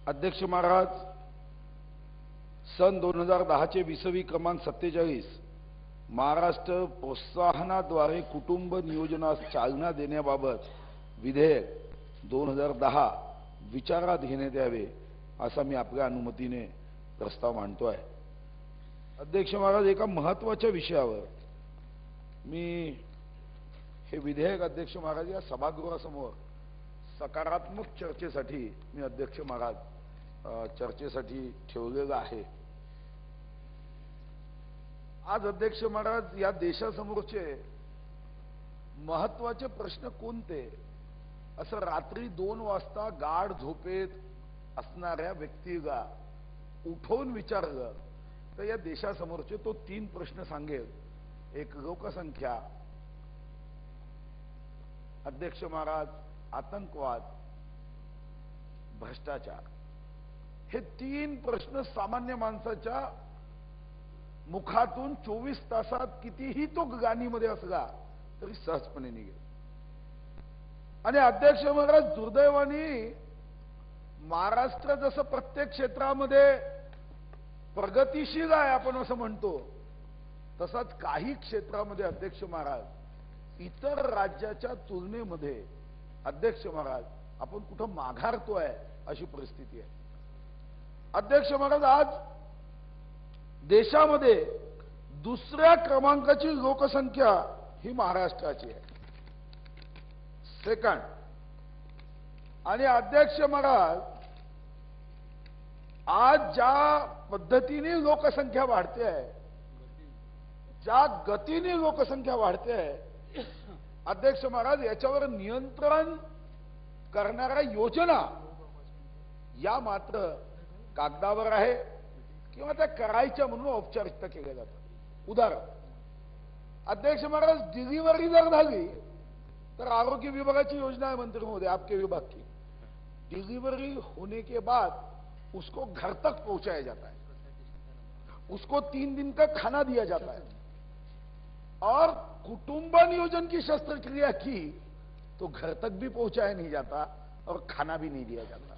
अध्यक्ष महाराज, सन 2010 चे 20वी क्रमांक 47 महाराष्ट्र प्रोत्साहनाद्वारे कुटुंब नियोजनास चालना देण्याबाबत विधेयक 2010 विचारात घेण्यात यावे असा मी आपल्या अनुमतीने प्रस्ताव मांडतोय। अध्यक्ष महाराज, एका महत्त्वाच्या विषयावर मी हे विधेयक अध्यक्ष महाराज या सभागृहासमोर सकारात्मक चर्चेसाठी मी अध्यक्ष महाराज चर्चेसाठी ठेवलेलं आहे। आज अध्यक्ष महाराज या देशासमोरचे महत्त्वाचे प्रश्न कोणते असं रात्री 2 वाजता गाढ झोपेत असणाऱ्या व्यक्तीला उठवून विचारलं तर या देशासमोरचे तो 3 प्रश्न सांगेल। एक लोकसंख्या, अध्यक्ष महाराज आतंकवाद, भ्रष्टाचार। हे 3 प्रश्न सामान्य माणसाच्या मुखातून 24 तासात कितीही तो गाणीमध्ये असला तरी सहजपणे निघेल। आणि अध्यक्ष महाराज, दुर्दैवाने महाराष्ट्र जसं प्रत्येक क्षेत्रामध्ये प्रगतिशील आहे आपण असं म्हणतो, तसाच काही क्षेत्रामध्ये अध्यक्ष महाराज इतर राज्याच्या तुलनेमध्ये अध्यक्ष महाराज आपण कुठं माघारतोय अशी परिस्थिती आहे। अध्यक्ष महाराज, आज देशामध्ये 2ऱ्या क्रमांकाची लोकसंख्या ही महाराष्ट्राची आहे, सेकंड। आणि अध्यक्ष महाराज, आज ज्या पद्धतीने लोकसंख्या वाढते आहे, ज्या गतीने लोकसंख्या वाढते आहे, अध्यक्ष महाराज याच्यावर नियंत्रण करणाऱ्या योजना या मात्र कागदावर आहे किंवा त्या करायच्या म्हणून औपचारिकता केल्या जातात। उदाहरण, अध्यक्ष महाराज डिलिव्हरी जर झाली तर आरोग्य विभागाची योजना है मंत्री महोदय आपके विभाग की, डिलीवरी होने के बाद उसको घर तक पहुंचाया जाता है, उसको 3 दिन का खाना दिया जाता है, और कुटुंब नियोजन की शस्त्रक्रिया की तो घर तक भी पहुंचाया नहीं जाता और खाना भी नहीं दिया जाता।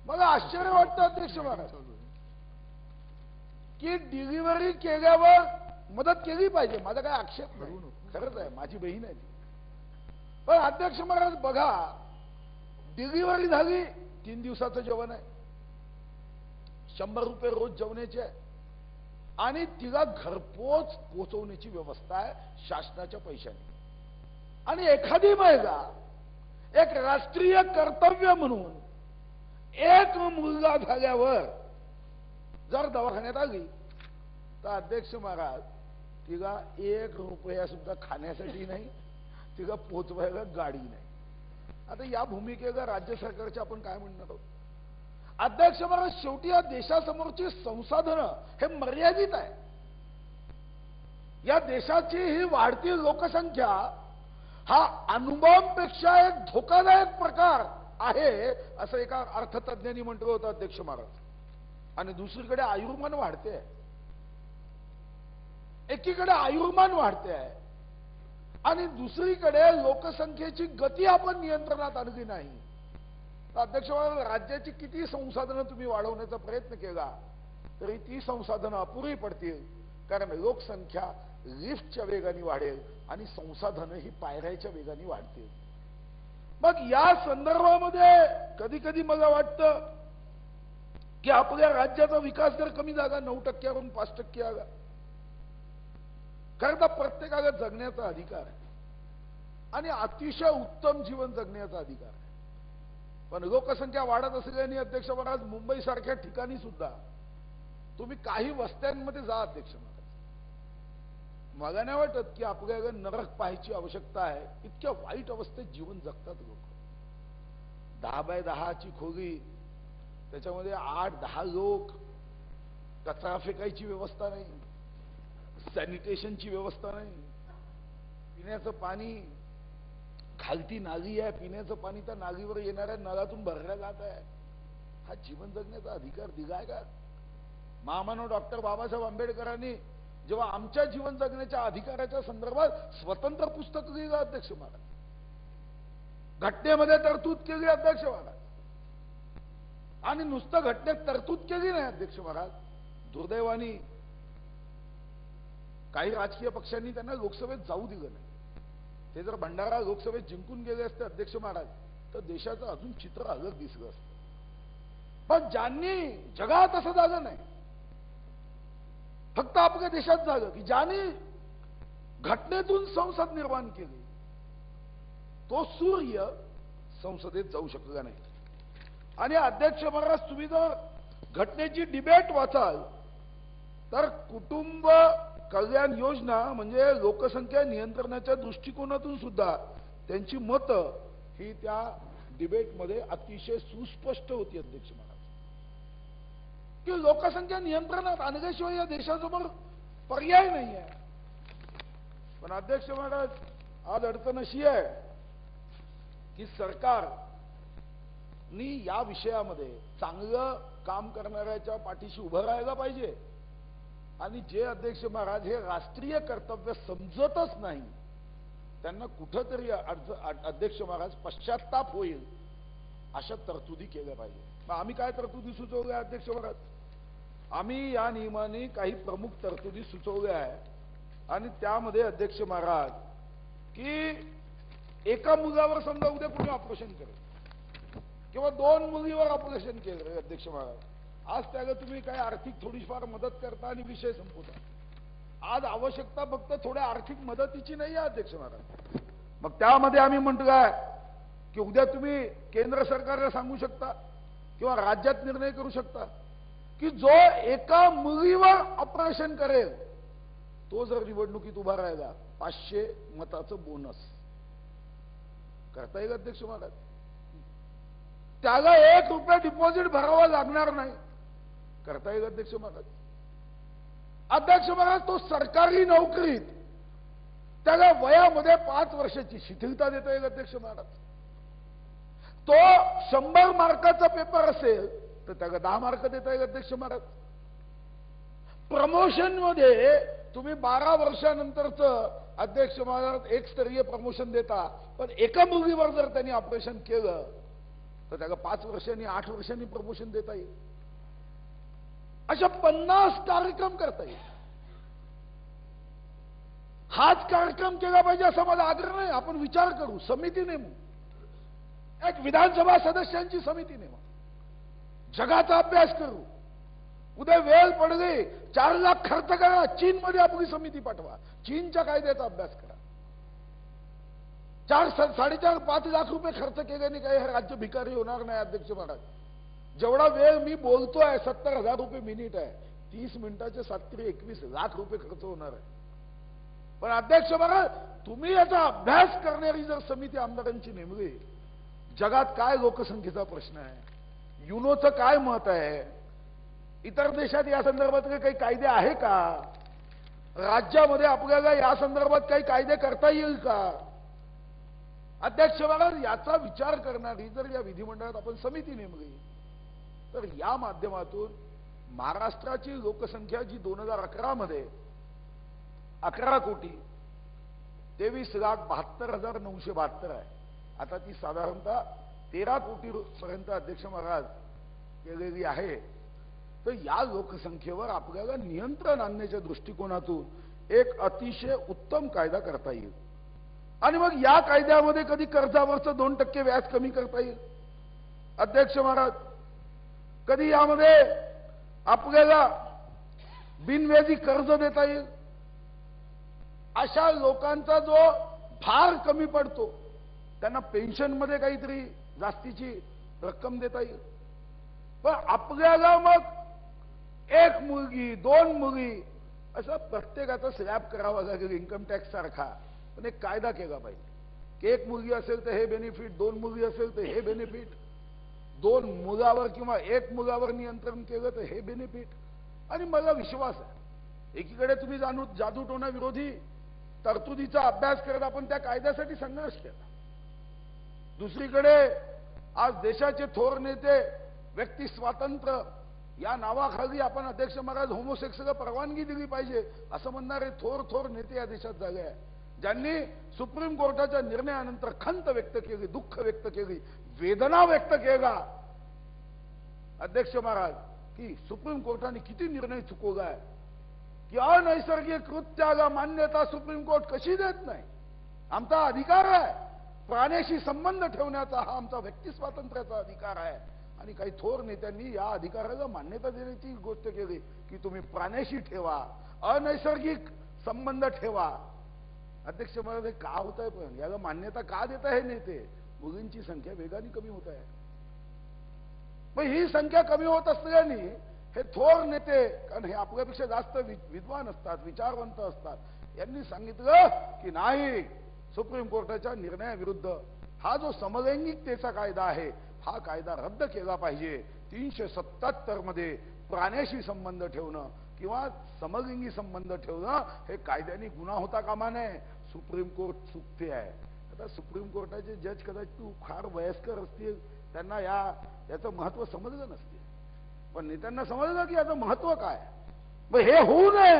मला आश्चर्य वाटतं अध्यक्ष महाराज की डिलिव्हरी केल्यावर मदत केली पाहिजे, माझा काय आक्षेप नाही, खरंच आहे, माझी बहीण आहे ती। पण अध्यक्ष महाराज बघा, डिलिव्हरी झाली 3 दिवसाचं जेवण आहे, 100 रुपये रोज जेवणाचे आहे आणि तिला घरपोच पोहोचवण्याची व्यवस्था आहे शासनाच्या पैशाने। आणि एखादी महिला एक राष्ट्रीय कर्तव्य म्हणून एक मुलगा झाल्यावर जर दवाखान्यात आली तर अध्यक्ष महाराज तिला 1 रुपया सुद्धा खाण्यासाठी नाही, तिला पोहोचवायला गाडी नाही। आता या भूमिकेला राज्य सरकारचे आपण काय म्हणणार आहोत? अध्यक्ष महाराज, शेवटी या देशासमोरची संसाधनं हे मर्यादित आहे। या देशाची ही वाढती लोकसंख्या हा अणुबॉम्बपेक्षा एक धोकादायक प्रकार आहे असं एका अर्थतज्ञांनी म्हटलं होतं अध्यक्ष महाराज। आणि दुसरीकडे आयुर्मान वाढते आहे, एकीकडे आयुर्मान वाढते आहे आणि दुसरीकडे लोकसंख्येची गती आपण नियंत्रणात आणली नाही। तर अध्यक्ष महाराज, राज्याची किती संसाधनं तुम्ही वाढवण्याचा प्रयत्न केला तरी ती संसाधनं अपुरी पडतील, कारण लोकसंख्या लिफ्टच्या वेगाने वाढेल आणि संसाधनं ही पायऱ्याच्या वेगाने वाढतील। मग या संदर्भामध्ये कधी कधी मला वाटतं की आपल्या राज्याचा विकास दर कमी झाला, 9% 5% आला, कारण प्रत्येकाला जगण्याचा अधिकार आहे आणि अतिशय उत्तम जीवन जगण्याचा अधिकार आहे। पण लोकसंख्या वाढत असल्याने अध्यक्ष महाराज मुंबई सारख्या ठिकाणी सुद्धा तुम्ही काही वस्त्यांमध्ये जा अध्यक्ष महाराज, मला नाही वाटत की आपल्याला नरक पाहायची आवश्यकता आहे, इतक्या वाईट अवस्थेत जीवन जगतात लोक। 10 बाय 10 ची खोली, त्याच्यामध्ये 8-10 लोक, कचरा फेकायची व्यवस्था नाही, सॅनिटेशनची व्यवस्था नाही, पिण्याचं पाणी खालती नाली आहे, पिण्याचं पाणी त्या नालीवर येणाऱ्या नळातून भरल्या जात आहे। हा जीवन जगण्याचा अधिकार दिलाय का? महामानव डॉक्टर बाबासाहेब आंबेडकरांनी जेव्हा आमच्या जीवन जगण्याच्या अधिकाराच्या संदर्भात स्वतंत्र पुस्तक लिहिलं अध्यक्ष महाराज, घटनेमध्ये तरतूद केली अध्यक्ष महाराज, आणि नुसतं घटनेत तरतूद केली नाही अध्यक्ष महाराज, दुर्दैवाने काही राजकीय पक्षांनी त्यांना लोकसभेत जाऊ दिलं नाही. ते जर भंडारा लोकसभेत जिंकून गेले असते अध्यक्ष महाराज, तर देशाचं अजून चित्र अलग दिसलं असतं. पण ज्यांनी जगात असं झालं नाही, फक्त आपल्या देशात झालं की ज्यांनी घटनेतून संसद निर्माण केली, तो सूर्य संसदेत जाऊ शकला नाही. आणि अध्यक्ष महाराज, तुम्ही जर घटनेची डिबेट वाचाल तर कुटुंब कल्याण योजना म्हणजे लोकसंख्या नियंत्रणाच्या दृष्टिकोनातून सुद्धा त्यांची मतं ही त्या डिबेटमध्ये अतिशय सुस्पष्ट होती अध्यक्ष महाराज, की लोकसंख्या नियंत्रणात आणल्याशिवाय या देशासमोर पर्याय नाही आहे. पण अध्यक्ष महाराज, आज अडचण अशी आहे की सरकारनी या विषयामध्ये चांगलं काम करणाऱ्याच्या पाठीशी उभं राहायला पाहिजे. आणि जे अध्यक्ष महाराज हे राष्ट्रीय कर्तव्य समजतच नाही, त्यांना कुठंतरी अध्यक्ष महाराज पश्चात्ताप होईल अशा तरतुदी केल्या पाहिजे. मग आम्ही काय तरतुदी सुचवल्या अध्यक्ष महाराज? आम्ही या नियमाने काही प्रमुख तरतुदी सुचवल्या आहे. आणि त्यामध्ये अध्यक्ष महाराज की एका मुलावर समजा उद्या कुणी ऑपरेशन करेल किंवा 2 मुलीवर ऑपरेशन केलं अध्यक्ष महाराज, आज त्याला तुम्ही काय आर्थिक थोडीफार मदत करता आणि विषय संपवता. आज आवश्यकता फक्त थोड्या आर्थिक मदतीची नाही आहे अध्यक्ष महाराज. मग त्यामध्ये आम्ही म्हटलंय की उद्या तुम्ही केंद्र सरकारला सांगू शकता किंवा राज्यात निर्णय करू शकता की जो एका मुलीवर ऑपरेशन करेल तो जर निवडणुकीत उभा राहिला 500 मताचं बोनस करता येईल अध्यक्ष महाराज. त्याला 1 रुपया डिपॉझिट भरावा लागणार नाही, करता येईल अध्यक्ष महाराज. अध्यक्ष महाराज, तो सरकारी नोकरीत त्याला वयामध्ये 5 वर्षाची शिथिलता देता येईल अध्यक्ष महाराज. तो 100 मार्काचा पेपर असेल तर त्याला 10 मार्क देता येईल अध्यक्ष महाराज. प्रमोशन मध्ये तुम्ही 12 वर्षानंतरचं अध्यक्ष महाराज एक स्तरीय प्रमोशन देता, पण एका मुलीवर जर त्यांनी ऑपरेशन केलं तर त्याला 5 वर्षांनी 8 वर्षांनी प्रमोशन देता येईल. अशा 50 कार्यक्रम करता येईल. हाच कार्यक्रम केला पाहिजे असा माझा आग्रह नाही. आपण विचार करू, समिती नेमू, एक विधानसभा सदस्यांची समिती नेमा, जगाचा अभ्यास करू. उद्या वेळ पडली 4 लाख खर्च करा, चीनमध्ये आपली समिती पाठवा, चीनच्या कायद्याचा अभ्यास करा. 4-4.5 लाख रुपये खर्च केल्याने काही हे राज्य भिकारी होणार नाही अध्यक्ष महाराज. जेवढा वेळ मी बोलतोय 70,000 रुपये मिनिट आहे, 30 मिनिटाचे 7-21 लाख रुपये खर्च होणार आहे. पण अध्यक्ष महाराज, तुम्ही याचा अभ्यास करणारी जर समिती आमदारांची नेमली, जगात काय लोकसंख्येचा प्रश्न आहे, युनोचं काय मत आहे, इतर देशात या संदर्भात काही कायदे आहे का, राज्यामध्ये आपल्याला या संदर्भात काही कायदे करता येईल का, अध्यक्ष महाराज याचा विचार करणारी जर या विधिमंडळात आपण समिती नेमली तर या माध्यमातून महाराष्ट्राची लोकसंख्या जी 2011 मध्ये 11,23,72,972 आहे, आता ती साधारणतः 13 कोटी पर्यंत अध्यक्ष महाराज गेलेली आहे. तर या लोकसंख्येवर आपल्याला नियंत्रण आणण्याच्या दृष्टिकोनातून एक अतिशय उत्तम कायदा करता येईल. आणि मग या कायद्यामध्ये कधी कर्जावरचं 2% व्याज कमी करता येईल अध्यक्ष महाराज, कधी यामध्ये आपल्याला बिनव्याजी कर्ज देता येईल. अशा लोकांचा जो भार कमी पडतो त्यांना पेन्शनमध्ये काहीतरी जास्तीची रक्कम देता येईल. पण आपल्याला मग 1 मुलगी 2 मुली असं प्रत्येकाचा स्लॅब करावा लागेल इन्कम टॅक्स सारखा. पण एक कायदा केला पाहिजे की 1 मुलगी असेल तर हे बेनिफिट, 2 मुलगी असेल तर हे बेनिफिट, 2 मुलावर किंवा 1 मुलावर नियंत्रण केलं तर हे बेनिफिट. आणि मला विश्वास आहे एकीकडे तुम्ही जादूटोणा विरोधी तरतुदीचा अभ्यास करत आपण त्या कायद्यासाठी संघर्ष केला, दुसरीकडे आज देशाचे थोर नेते व्यक्ती स्वातंत्र्य या नावाखाली आपण अध्यक्ष महाराज होमोसेक्सला परवानगी दिली पाहिजे असं म्हणणारे थोर नेते या देशात झाले आहे, ज्यांनी सुप्रीम कोर्टाच्या निर्णयानंतर खंत व्यक्त केली, दुःख व्यक्त केली, वेदना व्यक्त केला. अध्यक्ष महाराज की सुप्रीम कोर्टाने किती निर्णय चुकवलाय की अनैसर्गिक कृत्याला मान्यता सुप्रीम कोर्ट कशी देत नाही. आमचा अधिकार आहे प्राण्याशी संबंध ठेवण्याचा, हा आमचा व्यक्ती स्वातंत्र्याचा अधिकार आहे. आणि काही थोर नेत्यांनी या अधिकाराला मान्यता देण्याची गोष्ट केली की तुम्ही प्राण्याशी ठेवा, अनैसर्गिक संबंध ठेवा. अध्यक्ष महाराज हे का होत आहे, पण याला मान्यता का देत आहे नेते? मुलींची संख्या वेगाने कमी होत आहे. पण ही संख्या कमी होत असल्याने हे थोर नेते, कारण हे आपल्यापेक्षा जास्त विद्वान असतात, विचारवंत असतात, यांनी सांगितलं की नाही, सुप्रीम कोर्टाच्या निर्णयाविरुद्ध हा जो समलैंगिकतेचा कायदा आहे हा कायदा रद्द केला पाहिजे. 377 मध्ये प्राण्याशी संबंध ठेवणं किंवा समलिंगी संबंध ठेवणं हे कायद्याने गुन्हा होता कामा नये. सुप्रीम कोर्ट चुकते आहे. आता सुप्रीम कोर्टाचे जज कदाचित फार वयस्कर असतील, त्यांना याचं महत्व समजलं नसते, पण नेत्यांना समजलं की याचं महत्व काय. मग हे होऊ नये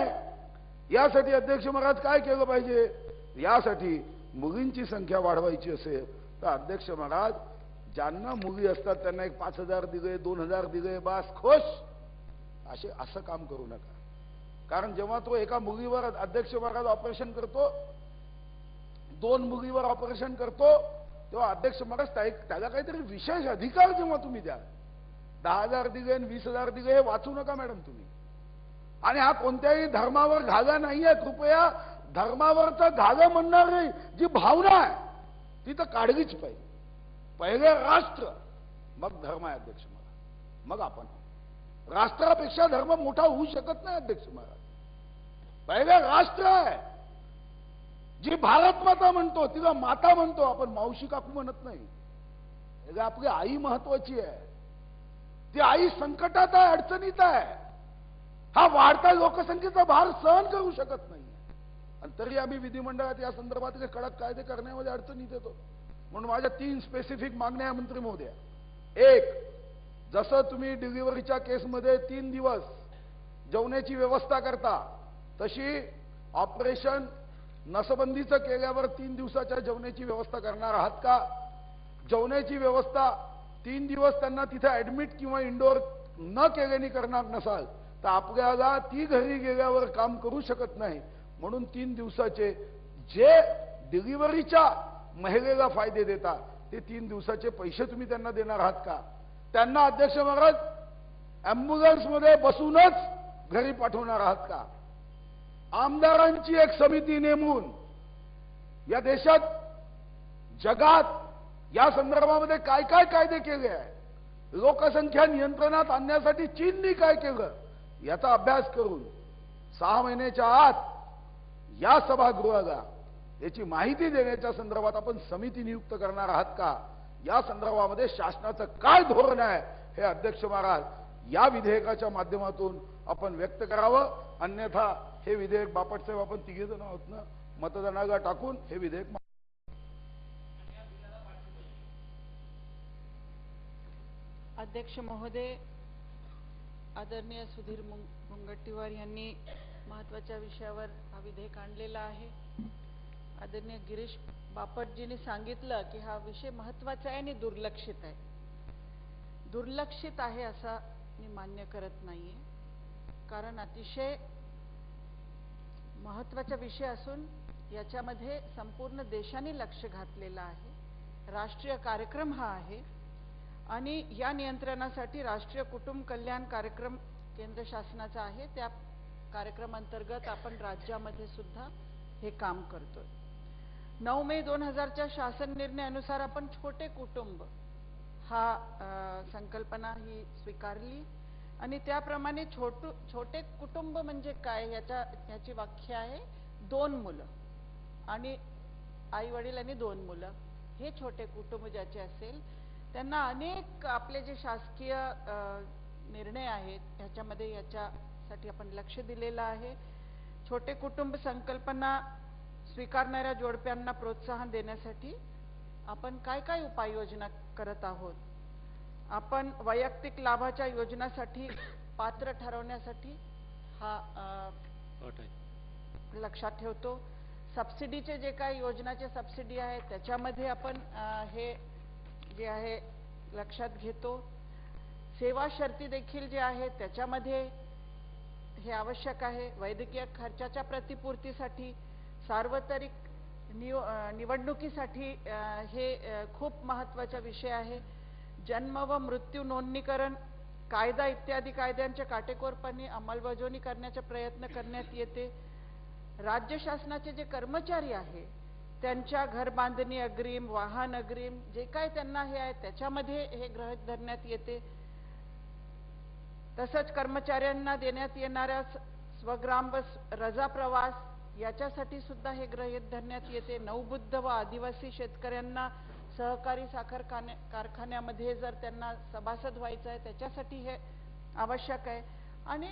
यासाठी अध्यक्ष महाराज काय केलं पाहिजे? यासाठी मुलींची संख्या वाढवायची असेल तर अध्यक्ष महाराज ज्यांना मुली असतात त्यांना एक 5,000 दिले, 2,000 दिले, बास खुश, असं काम करू नका. कारण जेव्हा तो एका मुलीवर अध्यक्ष महाराज ऑपरेशन करतो, 2 मुलीवर ऑपरेशन करतो, तेव्हा अध्यक्ष महाराज त्याला काहीतरी विशेष अधिकार जेव्हा तुम्ही द्या. 10,000 दिले आणि 20,000 दिले हे वाचू नका मॅडम तुम्ही. आणि हा कोणत्याही धर्मावर घाला नाहीये. कृपया धर्मावरचा घाला म्हणणारी जी भावना आहे ती तर काढलीच पाहिजे. पहिले राष्ट्र, मग धर्म आहे अध्यक्ष महाराज, मग आपण. राष्ट्रापेक्षा धर्म मोठा होऊ शकत नाही अध्यक्ष महाराज. पहिले राष्ट्र आहे. जी भारत माता म्हणतो तिला माता म्हणतो आपण, मावशी काकू म्हणत नाही. आपली आई महत्वाची आहे. ती आई संकटात आहे, अडचणीत आहे. हा वाढता लोकसंख्येचा भार सहन करू शकत नाही. आणि तरी आम्ही विधिमंडळात या संदर्भात कडक कायदे करण्यामध्ये अडचणीत येतो. म्हणून माझ्या 3 स्पेसिफिक मागण्या आहे मंत्री महोदय. एक, जसं तुम्ही डिलिव्हरीच्या केसमध्ये 3 दिवस जेवणाची व्यवस्था करता, तशी ऑपरेशन नसबंदीचं केल्यावर 3 दिवसाच्या जेवणाची व्यवस्था करणार आहात का? जेवणाची व्यवस्था 3 दिवस त्यांना तिथे ऍडमिट किंवा इंडोर न केल्याने करणार नसाल तर आपल्याला ती घरी गेल्यावर काम करू शकत नाही. म्हणून 3 दिवसाचे जे डिलिव्हरीच्या महिलेला फायदे देता ते 3 दिवसाचे पैसे तुम्ही त्यांना देणार आहात का? त्यांना अध्यक्ष महाराज अँब्युलन्समध्ये बसूनच घरी पाठवणार आहात का? आमदारांची एक समिती नेमून या देशात, जगात या संदर्भामध्ये काय काय कायदे केले आहे, लोकसंख्या नियंत्रणात आणण्यासाठी चीननी काय केलं, याचा अभ्यास करून 6 महिन्याच्या आत या सभागृहाला याची माहिती देण्याच्या संदर्भात आपण समिती नियुक्त करणार आहात का? या संदर्भामध्ये शासनाचं काय धोरण आहे हे अध्यक्ष महाराज या विधेयकाच्या माध्यमातून आपण व्यक्त करावं. अन्यथा हे विधेयक, बापटसाहेब आपण 3 जण आहोत ना, मतदानाला टाकून हे विधेयक. अध्यक्ष महोदय, आदरणीय सुधीर मुनगंटीवार यांनी महत्वाच्या विषयावर हा विधेयक आणलेला आहे. आदरणीय गिरीश बापटजींनी सांगितलं की हा विषय महत्वाचा आहे आणि दुर्लक्षित आहे. दुर्लक्षित आहे असा मी मान्य करत नाहीये, कारण अतिशय महत्वाचा विषय असून याच्यामध्ये संपूर्ण देशाने लक्ष घातलेलं आहे. राष्ट्रीय कार्यक्रम हा आहे आणि या नियंत्रणासाठी राष्ट्रीय कुटुंब कल्याण कार्यक्रम केंद्र शासनाचा आहे. त्या कार्यक्रम अंतर्गत आपण राज्यामध्ये सुद्धा हे काम करतोय. 9 मे 2000च्या शासन निर्णयानुसार आपण छोटे कुटुंब हा संकल्पना ही स्वीकारली आणि त्याप्रमाणे छोटे कुटुंब म्हणजे काय याची व्याख्या आहे 2 मुलं आणि आई वडील आणि 2 मुलं. हे छोटे कुटुंब ज्याचे असेल त्यांना अनेक आपले जे शासकीय निर्णय आहेत ह्याच्यामध्ये याच्यासाठी आपण लक्ष दिलेलं आहे. छोटे कुटुंब संकल्पना स्वीकारणाऱ्या जोडप्यांना प्रोत्साहन देण्यासाठी आपण काय काय उपाययोजना करत आहोत. आपण वैयक्तिक लाभाच्या योजनासाठी पात्र ठरवण्यासाठी हा लक्षात ठेवतो. सबसिडीचे जे काही योजनाचे सबसिडी आहेत त्याच्यामध्ये आपण हे जे आहे लक्षात घेतो. सेवा शर्ती देखील जे आहे त्याच्यामध्ये हे आवश्यक आहे. वैद्यकीय खर्चाच्या प्रतिपूर्तीसाठी, सार्वत्रिक निवडणुकीसाठी हे खूप महत्त्वाचा विषय आहे. जन्म व मृत्यू नोंदणीकरण कायदा इत्यादी कायद्यांच्या काटेकोरपणे अंमलबजावणी करण्याचा प्रयत्न करण्यात येते. राज्य शासनाचे जे कर्मचारी आहे त्यांच्या घरबांधणी अग्रिम, वाहन अग्रिम जे काय त्यांना हे आहे त्याच्यामध्ये हे गृहीत धरण्यात येते. तसंच कर्मचाऱ्यांना देण्यात येणाऱ्या स्वग्राम व रजा प्रवास याच्यासाठी सुद्धा हे गृहीत धरण्यात येते. नवबुद्ध व आदिवासी शेतकऱ्यांना सहकारी साखर कारखान्यामध्ये जर त्यांना सभासद व्हायचं आहे त्याच्यासाठी हे आवश्यक आहे. आणि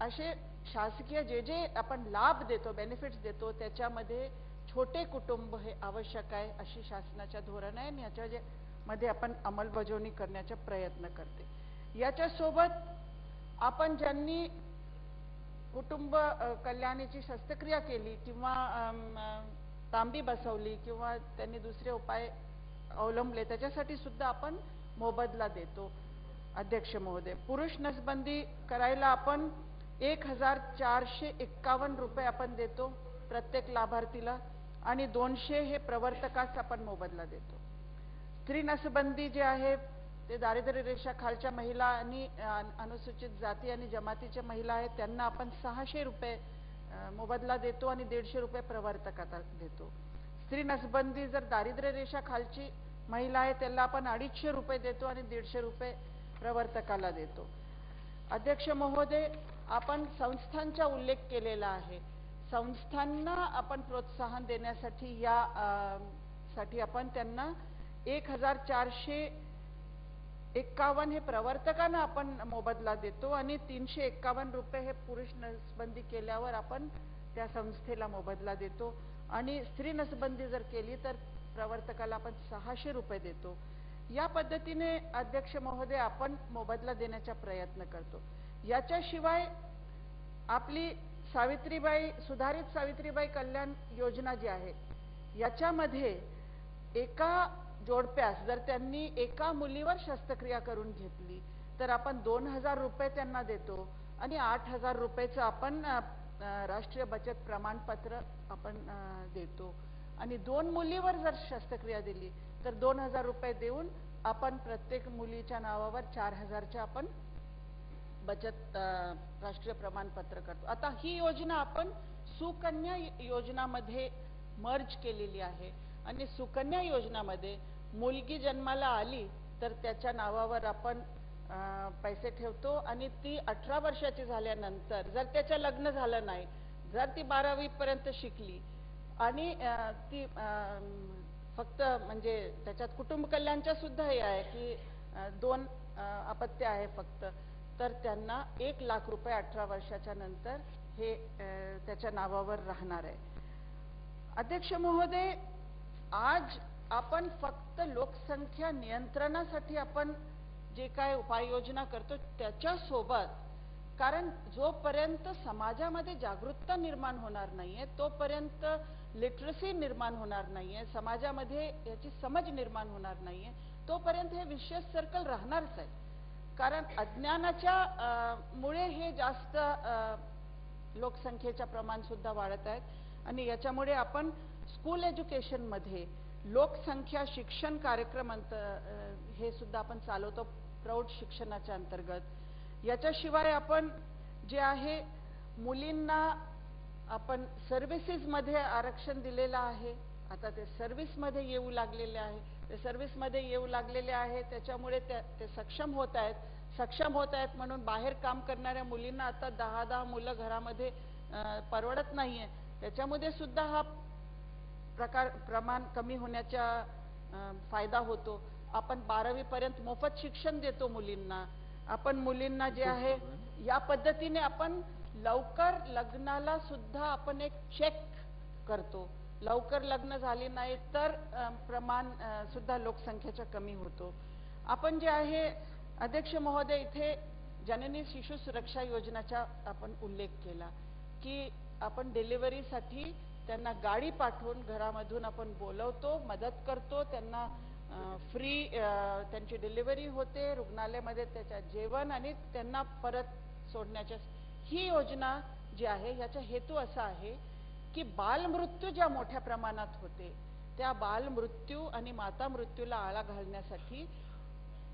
असे शासकीय जे जे आपण लाभ देतो, बेनिफिट्स देतो त्याच्यामध्ये छोटे कुटुंब हे आवश्यक आहे अशी शासनाच्या धोरण आहे आणि याच्या मध्ये आपण अंमलबजावणी करण्याचा प्रयत्न करते. याच्यासोबत आपण ज्यांनी कुटुंब कल्याणाची शस्त्रक्रिया केली किंवा तांबी बसवली किंवा त्यांनी दुसरे उपाय अवलंबले त्याच्यासाठी सुद्धा आपण मोबदला देतो. अध्यक्ष महोदय, पुरुष नसबंदी करायला आपण 1451 रुपये आपण देतो प्रत्येक लाभार्थीला आणि 200 हे प्रवर्तकास आपण मोबदला देतो. स्त्री नसबंदी जे आहे ते दारिद्र्य रेषा खालच्या महिला आणि अनुसूचित जाती आणि जमातीच्या महिला आहेत त्यांना आपण 600 रुपये मोबदला देतो आणि 150 रुपये प्रवर्तकाला देतो. स्त्री नसबंदी जर दारिद्र्य रेषा खालची महिला आहे त्याला आपण 250 रुपये देतो आणि 150 रुपये प्रवर्तकाला देतो. अध्यक्ष महोदय, आपण संस्थांचा उल्लेख केलेला आहे. संस्थांना आपण प्रोत्साहन देण्यासाठी साठी आपण त्यांना 1451 हे प्रवर्तकांना आपण मोबदला देतो आणि 351 रुपये हे पुरुष नसबंदी केल्यावर आपण त्या संस्थेला मोबदला देतो आणि स्त्री नसबंदी जर केली तर प्रवर्तकाला आपण 600 रुपये देतो. या पद्धतीने अध्यक्ष महोदय आपण मोबदला देण्याचा प्रयत्न करतो. याच्याशिवाय आपली सुधारित सावित्रीबाई कल्याण योजना जी आहे याच्यामध्ये एका जोडप्यास जर त्यांनी एका मुलीवर शस्त्रक्रिया करून घेतली तर आपण 2000 रुपये त्यांना देतो आणि 8000 रुपयाचं आपण राष्ट्रीय बचत प्रमाणपत्र आपण देतो आणि 2 मुलीवर जर शस्त्रक्रिया दिली तर 2000 रुपये देऊन आपण प्रत्येक मुलीच्या नावावर 4000चे आपण बचत राष्ट्रीय प्रमाणपत्र करतो. आता ही योजना आपण सुकन्या योजनामध्ये मर्ज केलेली आहे आणि सुकन्या योजनामध्ये मुलगी जन्माला आली तर त्याच्या नावावर आपण पैसे ठेवतो आणि ती 18 वर्षाची झाल्यानंतर जर त्याचं लग्न झालं नाही, जर ती 12वी पर्यंत शिकली आणि ती फक्त म्हणजे त्याच्यात कुटुंब कल्याणच्या सुद्धा हे आहे की 2 अपत्य आहे फक्त, तर त्यांना 1 लाख रुपये 18 वर्षाच्या नंतर हे त्याच्या नावावर राहणार आहे. अध्यक्ष महोदय, आज आपण फक्त लोकसंख्या नियंत्रणासाठी आपण जे काय उपाययोजना करतो त्याच्यासोबत, कारण जोपर्यंत समाजामध्ये जागरूकता निर्माण होणार नाहीये तोपर्यंत लिटरसी निर्माण होणार नाहीये, समाजामध्ये याची समज निर्माण होणार नाहीये तोपर्यंत हे विशेष सर्कल राहणारच आहे. कारण अज्ञानाच्या मुळे हे जास्त लोकसंख्येचं प्रमाण सुद्धा वाढत आहे आणि याच्यामुळे आपण स्कूल एज्युकेशन मध्ये लोकसंख्या शिक्षण कार्यक्रम हे सुद्धा आपण चालवतो प्रौढ शिक्षणाच्या अंतर्गत. याच्याशिवाय आपण जे आहे मुलींना आपण सर्व्हिसेस मध्ये आरक्षण दिलेलं आहे. आता ते सर्व्हिस मध्ये येऊ लागलेले आहे, ते सर्व्हिस मध्ये येऊ लागलेले आहे त्याच्यामुळे ते सक्षम होत आहेत म्हणून बाहेर काम करणाऱ्या मुलींना आता 10 मुलं घरामध्ये परवडत नाहीये. त्याच्यामध्ये सुद्धा हा प्रमाण कमी होण्याचा फायदा होतो. आपण 12वी पर्यंत मोफत शिक्षण देतो मुलींना. आपण मुलींना जे आहे या पद्धतीने आपण लवकर लग्नाला सुद्धा आपण एक चेक करतो. लवकर लग्न झाले नाही तर प्रमाण सुद्धा लोकसंख्येचा कमी होतो. आपण जे आहे अध्यक्ष महोदय इथे जननी शिशु सुरक्षा योजनेचा आपण उल्लेख केला की आपण डिलिव्हरीसाठी त्यांना गाडी पाठवून घरामधून आपण बोलवतो, मदत करतो, त्यांना फ्री त्यांची डिलिव्हरी होते, रुग्णालयामध्ये त्याच्या जेवण आणि त्यांना परत सोडण्याच्या, ही योजना जी आहे याचा हेतू असा आहे की बालमृत्यू ज्या मोठ्या प्रमाणात होते त्या बालमृत्यू आणि माता मृत्यूला आळा घालण्यासाठी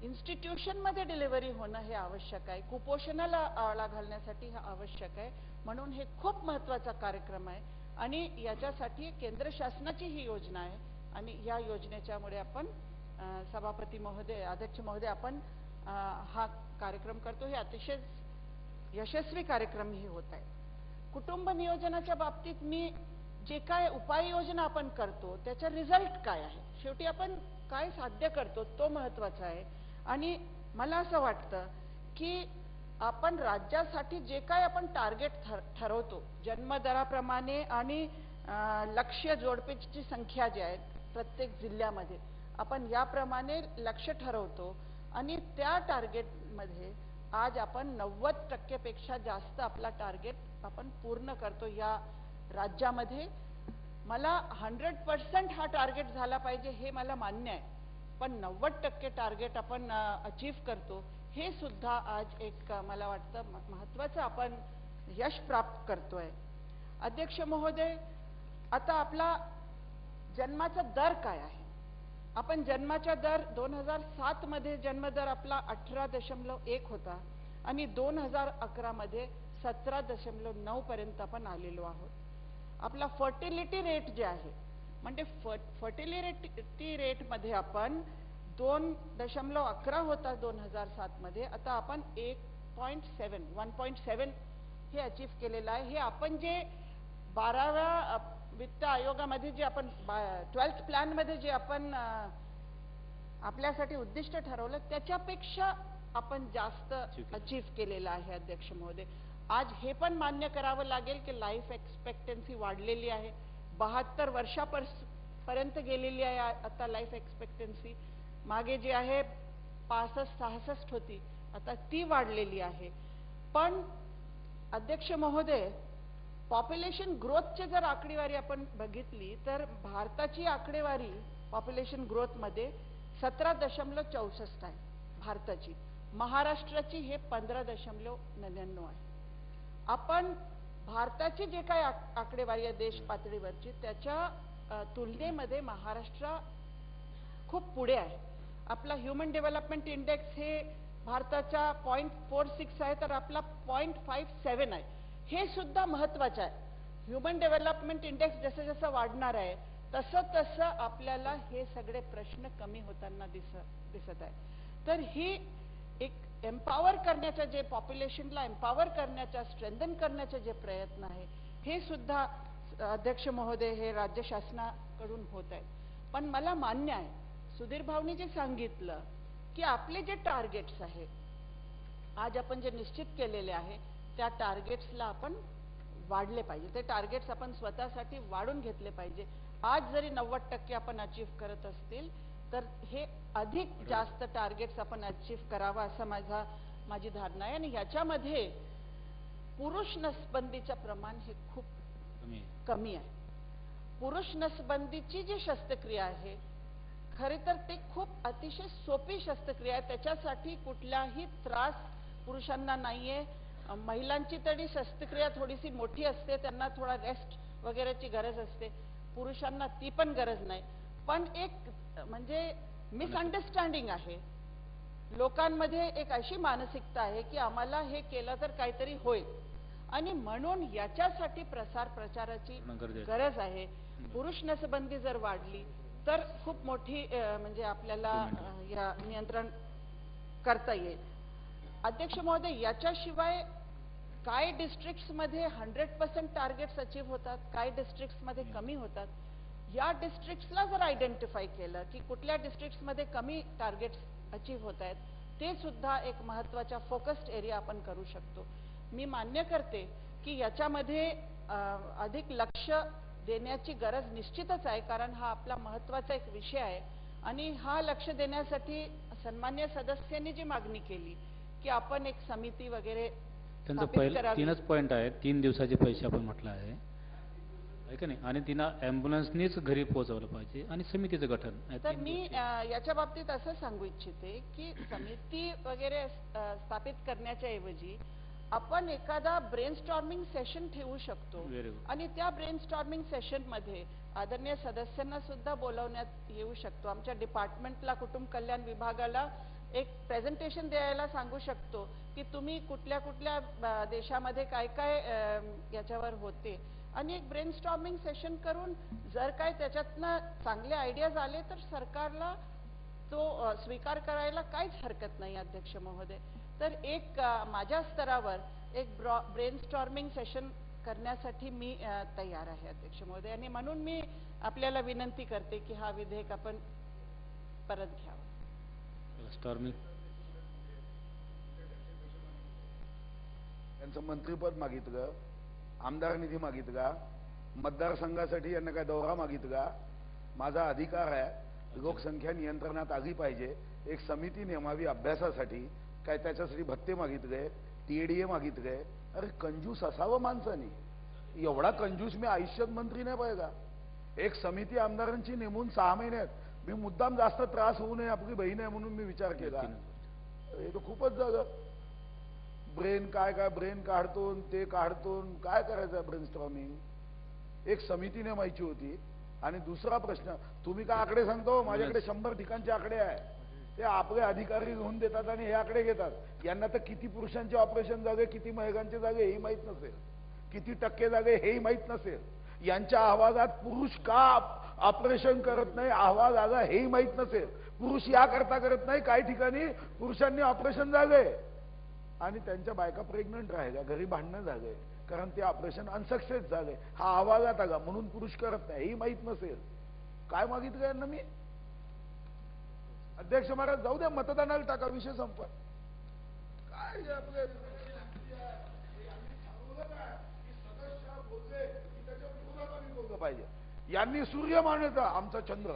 इन्स्टिट्यूशनमध्ये डिलिव्हरी होणं हे आवश्यक आहे, कुपोषणाला आळा घालण्यासाठी हे आवश्यक आहे. म्हणून हे खूप महत्त्वाचा कार्यक्रम आहे आणि याच्यासाठी केंद्र शासनाची ही योजना आहे आणि या योजनेच्यामुळे आपण सभापती महोदय, अध्यक्ष महोदय, आपण हा कार्यक्रम करतो. हे अतिशय यशस्वी कार्यक्रम हे होत आहे. कुटुंब नियोजनाच्या बाबतीत मी जे काय उपाययोजना आपण करतो त्याचा रिझल्ट काय आहे, शेवटी आपण काय साध्य करतो तो महत्त्वाचा आहे. आणि मला असं वाटतं की आपण राज्यासाठी जे काय आपण टार्गेट ठरवतो जन्मदराप्रमाणे आणि लक्ष्य जोडपीची संख्या जी आहे प्रत्येक जिल्ह्यामध्ये आपण याप्रमाणे लक्ष्य ठरवतो आणि त्या टार्गेटमध्ये आज आपण 90% पेक्षा जास्त आपला टार्गेट आपण पूर्ण करतो या राज्यामध्ये. मला 100% हा टार्गेट झाला पाहिजे हे मला मान्य आहे, पण 90% टार्गेट आपण अचीव्ह करतो हे सुद्धा आज एक मला वाटतं महत्त्वाचं आपण यश प्राप्त करतोय. अध्यक्ष महोदय, आता आपला जन्माचा दर काय आहे? आपण जन्माचा दर 2007 मध्ये जन्मदर आपला 18.1 होता आणि 2011 मध्ये 17.9 पर्यंत आपण आलेलो आहोत. आपला फर्टिलिटी रेट जे आहे म्हणजे फर्टिलिटी रेट मध्ये आपण 2.11 होता 2007 मध्ये, आता आपण 1.7 हे अचीव्ह केलेलं आहे. हे आपण जे 12व्या वित्त आयोगामध्ये जे आपण 12th प्लॅन मध्ये जे आपण आपल्यासाठी उद्दिष्ट ठरवलं त्याच्यापेक्षा आपण जास्त अचीव्ह केलेलं आहे. अध्यक्ष महोदय, आज हे पण मान्य करावं लागेल की लाईफ एक्सपेक्टन्सी वाढलेली आहे, 72 वर्षापर्यंत गेलेली आहे आता लाईफ एक्सपेक्टन्सी. मागे जी आहे 65-66 होती, आता ती वाढलेली आहे. पण अध्यक्ष महोदय, पॉप्युलेशन ग्रोथची जर आकडेवारी आपण बघितली तर भारताची आकडेवारी पॉप्युलेशन ग्रोथ मध्ये 17.64 आहे भारताची. महाराष्ट्राची हे 15.99 आहे. आपण भारताची जे काही आकडेवारी आहे देश पातळीवरची त्याच्या तुलनेमध्ये महाराष्ट्र खूप पुढे आहे. आपला ह्युमन डेव्हलपमेंट इंडेक्स हे भारताच्या 0.46 आहे तर आपला 0.57 आहे. हे सुद्धा महत्त्वाचं आहे. ह्युमन डेव्हलपमेंट इंडेक्स जसं जसं वाढणार आहे तसं तसं आपल्याला हे सगळे प्रश्न कमी होताना दिसत आहे. तर ही एक एम्पॉवर करण्याचं जे पॉप्युलेशनला एम्पॉवर करण्याचा, स्ट्रेंथन करण्याचे जे प्रयत्न आहे हे सुद्धा अध्यक्ष महोदय हे राज्य शासनाकडून होत आहेत. पण मला मान्य आहे सुधीर भाऊनी जे सांगितलं की आपले जे टार्गेट्स आहे आज आपण जे निश्चित केलेले आहे त्या टार्गेट्सला आपण वाढले पाहिजे. ते टार्गेट्स आपण स्वतःसाठी वाढून घेतले पाहिजे. आज जरी 90% आपण अचीव्ह करत असतील तर हे अधिक जास्त टार्गेट्स आपण अचीव्ह करावा असं माझी धारणा आहे. आणि याच्यामध्ये पुरुष नसबंदीचं प्रमाण हे खूप कमी आहे. पुरुष नसबंदीची जी शस्त्रक्रिया आहे खरे तर ते खूप अतिशय सोपी शस्त्रक्रिया आहे. त्याच्यासाठी कुठलाही त्रास पुरुषांना नाहीये. महिलांची तरी शस्त्रक्रिया थोडीशी मोठी असते, त्यांना थोडा रेस्ट वगैरेची गरज असते. पुरुषांना ती पण गरज नाही. पण एक म्हणजे मिसअंडरस्टँडिंग आहे लोकांमध्ये, एक अशी मानसिकता आहे की आम्हाला हे केलं तर काहीतरी होईल आणि म्हणून याच्यासाठी प्रचाराची गरज आहे. पुरुष नसबंदी जर वाढली तर खूप मोठी म्हणजे आपल्याला या नियंत्रण करता येईल. अध्यक्ष महोदय, याच्याशिवाय काही डिस्ट्रिक्ट्समध्ये 100% टार्गेट्स अचीव्ह होतात, काही डिस्ट्रिक्ट्समध्ये कमी होतात. या डिस्ट्रिक्ट्सला जर आयडेंटिफाय केलं की कुठल्या डिस्ट्रिक्ट्समध्ये कमी टार्गेट्स अचीव्ह होत आहेत ते सुद्धा एक महत्त्वाचा फोकस्ड एरिया आपण करू शकतो. मी मान्य करते की याच्यामध्ये अधिक लक्ष देण्याची गरज निश्चितच आहे कारण हा आपला महत्त्वाचा एक विषय आहे आणि हा लक्ष देण्यासाठी सन्मान्य सदस्यांनी जी मागणी केली की आपण एक समिती वगैरे त्यांचं पहिलं 3च पॉइंट आहे, 3 दिवसाचे पैसे आपण म्हटलं आहे. आहे का नाही, आणि तिला ॲम्ब्युलन्सनीच घरी पोहोचवलं पाहिजे आणि समितीचं गठन या तर तीन मी गोष्टी. याच्या बाबतीत असं सांगू इच्छिते की समिती वगैरे स्थापित करण्याच्या ऐवजी आपण एखादा ब्रेनस्टॉर्मिंग सेशन ठेवू शकतो Very good. आणि त्या ब्रेनस्टॉर्मिंग सेशन मध्ये आदरणीय सदस्यांना सुद्धा बोलवण्यात येऊ शकतो. आमच्या डिपार्टमेंटला, कुटुंब कल्याण विभागाला एक प्रेझेंटेशन द्यायला सांगू शकतो की तुम्ही कुठल्या कुठल्या देशामध्ये काय काय याच्यावर होते, आणि एक ब्रेनस्टॉर्मिंग सेशन करून जर काय त्याच्यातनं चांगले आयडियाज आले तर सरकारला तो स्वीकार करायला काहीच हरकत नाही. अध्यक्ष महोदय, तर एक माझ्या स्तरावर एक ब्रेनस्टॉर्मिंग सेशन करण्यासाठी मी तयार आहे अध्यक्ष महोदय, आणि म्हणून मी आपल्याला विनंती करते की हा विधेयक आपण परत घ्यावा. स्टॉर्मिंग त्यांचं मंत्रिपद मागितलं, आमदार निधी मागितला, मतदारसंघासाठी यांना काय दौरा मागितला. माझा अधिकार आहे, लोकसंख्या नियंत्रणात आली पाहिजे, एक समिती नेमावी अभ्यासासाठी. काय त्याच्यासाठी भत्ते मागितले, TADA मागितले. अरे कंजूस असावं माणसाने, एवढा कंजूस मी आयुष्यात मंत्री नाही पाहिजे. एक समिती आमदारांची नेमून 6 महिन्यात, मी मुद्दाम जास्त त्रास होऊ नये, आपली बहीण आहे म्हणून मी विचार केला. हे तर खूपच झालं. ब्रेन काय काय ब्रेन काढतो ते काढतो, काय करायचं ब्रेनस्टॉर्मिंग. एक समिती नेमायची होती. आणि दुसरा प्रश्न, तुम्ही काय आकडे सांगतो, माझ्याकडे 100 ठिकाणचे आकडे आहे, ते आपले अधिकारी घेऊन देतात आणि हे आकडे घेतात. यांना तर किती पुरुषांचे ऑपरेशन झाले, किती महिलांचे झाले हेही माहित नसेल, किती टक्के झाले हेही माहित नसेल. यांच्या अहवालात पुरुष का ऑपरेशन करत नाही अहवाल आला हेही माहित नसेल. पुरुष या करता करत नाही, काही ठिकाणी पुरुषांनी ऑपरेशन झाले आणि त्यांच्या बायका प्रेग्नंट राहिल्या, घरी भांडणं झाले, कारण ते ऑपरेशन अनसक्सेस झाले. हा अहवालात आला म्हणून पुरुष करत नाही हेही माहित नसेल. काय मागितलं यांना मी? अध्यक्ष महाराज जाऊ द्या, मतदानाला टाका, विषय संपत. काय आपले पाहिजे. यांनी सूर्य मानता आमचा चंद्र.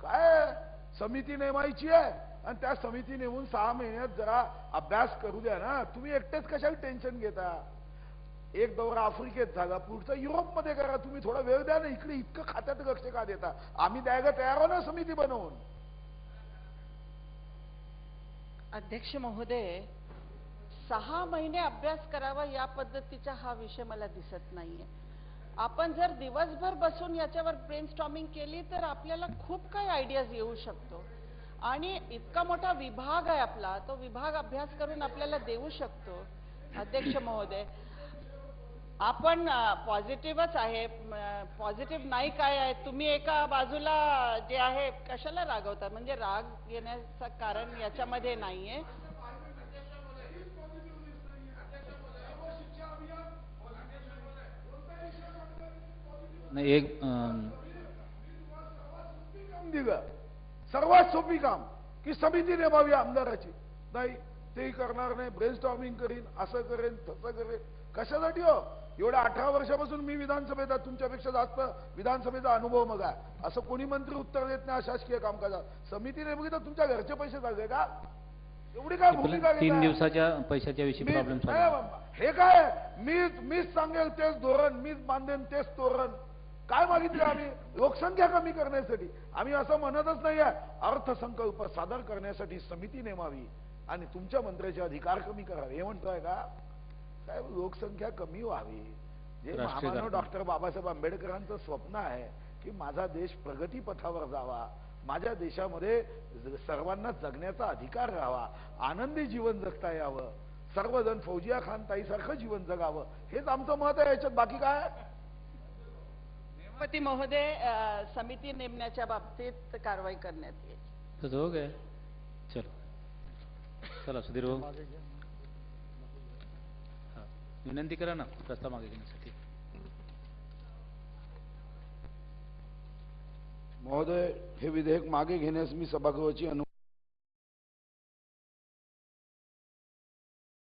काय समिती नेमायची आहे आणि त्या समिती नेमून 6 महिन्यात जरा अभ्यास करू द्या ना. तुम्ही एकटेच कशाला टेन्शन घेता? एक दौरा आफ्रिकेत झाला, पुढचा युरोपमध्ये करा. तुम्ही थोडा वेळ द्या ना. इकडे इतकं खात्यात लक्ष का देता? आम्ही द्यायला तयार आहो ना समिती बनवून. अध्यक्ष महोदय, 6 महिने अभ्यास करावा या पद्धतीचा हा विषय मला दिसत नाहीये. आपण जर दिवसभर बसून याच्यावर ब्रेनस्टॉर्मिंग केली तर आपल्याला खूप काही आयडियाज येऊ शकतो, आणि इतका मोठा विभाग आहे आपला, तो विभाग अभ्यास करून आपल्याला देऊ शकतो. अध्यक्ष महोदय, आपण पॉझिटिव्हच आहे, पॉझिटिव्ह नाही काय आहे. तुम्ही एका बाजूला जे आहे कशाला रागवता? म्हणजे राग येण्याचं कारण याच्यामध्ये नाहीये. नाही, एक दिलं सर्वात सोपी काम की समिती नेमावी आमदाराची. नाही, तेही करणार नाही, ब्रेनस्टॉर्मिंग करीन, असं करेन, तसं करेन. कशासाठी हो? एवढ्या 18 वर्षापासून मी विधानसभेत, तुमच्यापेक्षा जास्त विधानसभेचा अनुभव मग आहे. असं कोणी मंत्री उत्तर देत नाही अशासकीय कामकाजात. समिती नेमकी तर तुमच्या घरचे पैसे झाले का? एवढी काय भूमिका 3 दिवसाच्या पैशाच्या विषयी प्रॉब्लेम हे काय? मीच सांगेल तेच धोरण, मीच बांधेन तेच तोरण. काय मागितलं आम्ही? लोकसंख्या कमी करण्यासाठी. आम्ही असं म्हणतच नाहीये. अर्थसंकल्प सादर करण्यासाठी समिती नेमावी आणि तुमच्या मंत्र्याचे अधिकार कमी करावे हे म्हणतोय का? साहेब, लोकसंख्या कमी व्हावी. जे महामानव डॉक्टर बाबासाहेब आंबेडकरांचं स्वप्न आहे की माझा देश प्रगतीपथावर जावा, माझ्या देशामध्ये सर्वांना जगण्याचा अधिकार राहावा, आनंदी जीवन जगता यावं, सर्वजण फौजिया खान ताईसारखं जीवन जगावं, हेच आमचं मत आहे. याच्यात बाकी काय? सभापती महोदय, समिती नेमण्याच्या बाबतीत कारवाई करण्यात येईल. तर हो गया. चलो चला सुधीर भाऊ, विनंती करा ना प्रस्ताव मागे घेण्यासाठी. महोदय, हे विधेयक मागे घेण्यास मी सभागृहाची